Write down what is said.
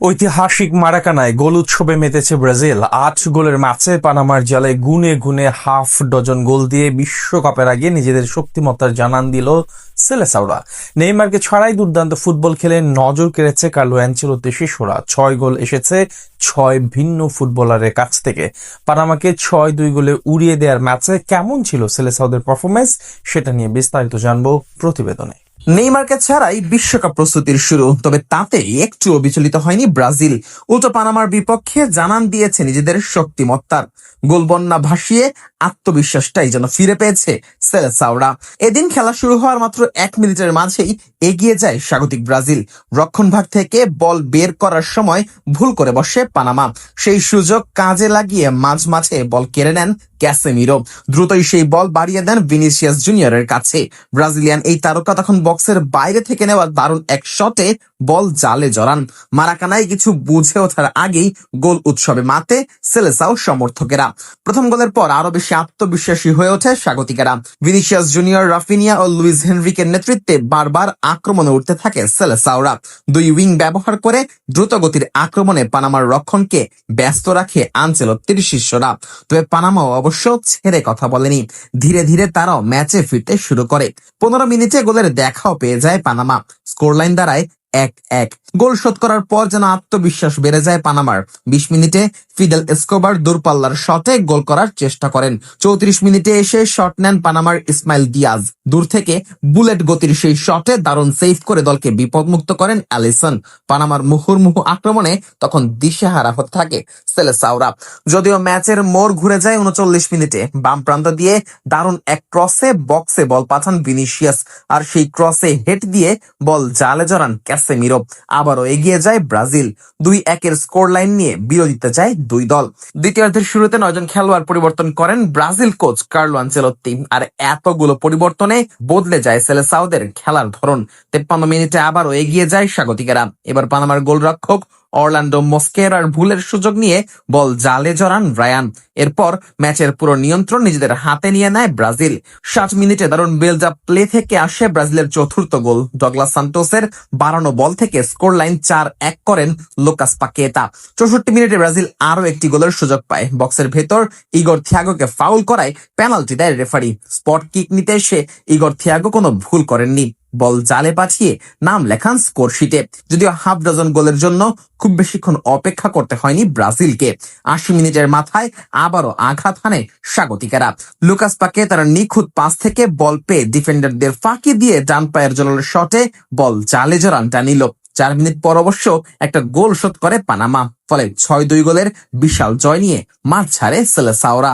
ঐতিহাসিক মারাকানায় গোল উৎসবে মেতেছে ব্রাজিল। ৮ গোলের ম্যাচে পানামার জালে গুনে গুনে হাফ ডজন গোল দিয়ে বিশ্বকাপের আগে নিজেদের শক্তিমত্তার জানান দিল সেলেসাওরা। নেইমারকে ছাড়াই দুর্দান্ত ফুটবল খেলে নজর কেড়েছে কার্লো অ্যানচেলোত্তির শিষ্যরা। ৬ গোল এসেছে ৬ ভিন্ন ফুটবলারের কাছ থেকে। পানামাকে ৬-২ গোলে উড়িয়ে দেওয়ার ম্যাচে কেমন ছিল সেলেসাওদের পারফরমেন্স, সেটা নিয়ে বিস্তারিত জানবো প্রতিবেদনে। নেইমারকে ছাড়াই বিশ্বকাপ প্রস্তুতির শুরু, তবে তাতে একটুও বিচলিত হয়নি ব্রাজিল। উল্টো পানামার বিপক্ষে জানান দিয়েছে নিজেদের শক্তিমত্তার। গোলবন্যা ভাসিয়ে আত্মবিশ্বাসটাই যেন ফিরে পেয়েছে সেলেসাওরা। এদিন খেলা শুরু হওয়ার মাত্র ১ মিনিটের মাঝেই এগিয়ে যায় স্বাগতিক ব্রাজিল। রক্ষণভাগ থেকে বল বের করার সময় ভুল করে বসে পানামা। সেই সুযোগ কাজে লাগিয়ে মাঝে বল কেড়ে নেন ক্যাসেমিরো। দ্রুতই সেই বল বাড়িয়ে দেন ভিনিসিয়াস জুনিয়রের কাছে। ব্রাজিলিয়ান এই তারকা তখন বক্সের বাইরে থেকে নেওয়া দারুণ এক শটে বল জালে জড়ান। মারাকানায় কিছু বুঝে ওঠার আগেই গোল উৎসবে মাতে সেলেসাও সমর্থকেরা। প্রথম গোলের পর আরো বেশি আত্মবিশ্বাসী হয়ে ওঠে স্বাগতিকেরা। ভিনিসিয়াস জুনিয়র, রাফিনিয়া ও লুইস হেনরিকের নেতৃত্বে বারবার আক্রমণে উঠতে থাকে সেলেসাওরা। দুই উইং ব্যবহার করে দ্রুতগতির আক্রমণে পানামার রক্ষণকে ব্যস্ত রাখে আনচেলত্তির শিষ্যরা। তবে পানামাও অবশ্য ছেড়ে কথা বলেনি। ধীরে ধীরে তারাও ম্যাচে ফিরতে শুরু করে। ১৫ মিনিটে গোলের দেখাও পেয়ে যায় পানামা। স্কোরলাইন দাঁড়ায় ১-১। গোল শোধ করার পর যেন আত্মবিশ্বাস বেড়ে যায় পানামার। ২০ মিনিটে ফিদেল এসকোবার দূরপাল্লার শটে গোল করার চেষ্টা করেন। ৩৪ মিনিটে এসে শট নেন পানামার ইসমাইল দিয়াজ। দূর থেকে বুলেট গতির সেই শটে দারুণ সেভ করে দলকে বিপদমুক্ত করেন অ্যালিসন। পানামার মুহুর্মুহু আক্রমণে তখন দিশেহারা হতে থাকে সেলেসাওরা। যদিও ম্যাচের মোড় ঘুরে যায় ৩৯ মিনিটে। বাম প্রান্ত দিয়ে দারুণ এক ক্রসে বক্সে বল পাঠান ভিনিসিয়াস, আর সেই ক্রসে হেড দিয়ে বল জালে জড়ান ক্যাসেমিরো। আবারও এগিয়ে যায় ব্রাজিল। ২-১ স্কোর লাইন নিয়ে বিরতিতে যায় দুই দল। দ্বিতীয়ার্ধের শুরুতে ৯ জন খেলোয়াড় পরিবর্তন করেন ব্রাজিল কোচ কার্লো আনচেলোত্তি। আর এতগুলো পরিবর্তনে বদলে যায় সেলেসাওদের খেলার ধরন। ৫৩ মিনিটে আবারও এগিয়ে যায় স্বাগতিকেরা। এবার পানামার গোলরক্ষক অরল্যান্ডো মস্কেরার ভুলের সুযোগ নিয়ে বল জালে জড়ান রায়ান। এরপর ম্যাচের পুরো নিয়ন্ত্রণ নিজেদের হাতে নিয়ে নেয় ব্রাজিল। ৬০ মিনিটে দারুণ বিল্ড আপ প্লে থেকে আসে ব্রাজিলের চতুর্থ গোল। ডগলাস সান্টোসের বাড়ানো বল থেকে স্কোর লাইন ৪-১ করেন লুকাস পাকেতা। ৬৪ মিনিটে ব্রাজিল আরো একটি গোলের সুযোগ পায়। বক্সের ভেতর ইগর থিয়াগোকে ফাউল করায় পেনাল্টি দেয় রেফারি। স্পট কিক নিতে এসে ইগর থিয়াগো কোনো ভুল করেননি। বল জালে পাঠিয়ে নাম লেখান স্কোর শিটে। যদিও হাফ ডজন গোলের জন্য খুব বেশিক্ষণ অপেক্ষা করতে হয়নি ব্রাজিলকে। ৮০ মিনিটের মাথায় আবারও আঘাত হানে স্বাগতিকেরা। লুকাস পাকে তার নিখুঁত পাস থেকে বল পেয়ে ডিফেন্ডারদের ফাঁকি দিয়ে ডান পায়ের জলের শটে বল জালে জড়ান ডানিলো। ৪ মিনিট পর অবশ্য একটা গোল শোধ করে পানামা। ফলে ৬-২ গোলের বিশাল জয় নিয়ে মাঠ ছাড়ে সেলেসাওরা।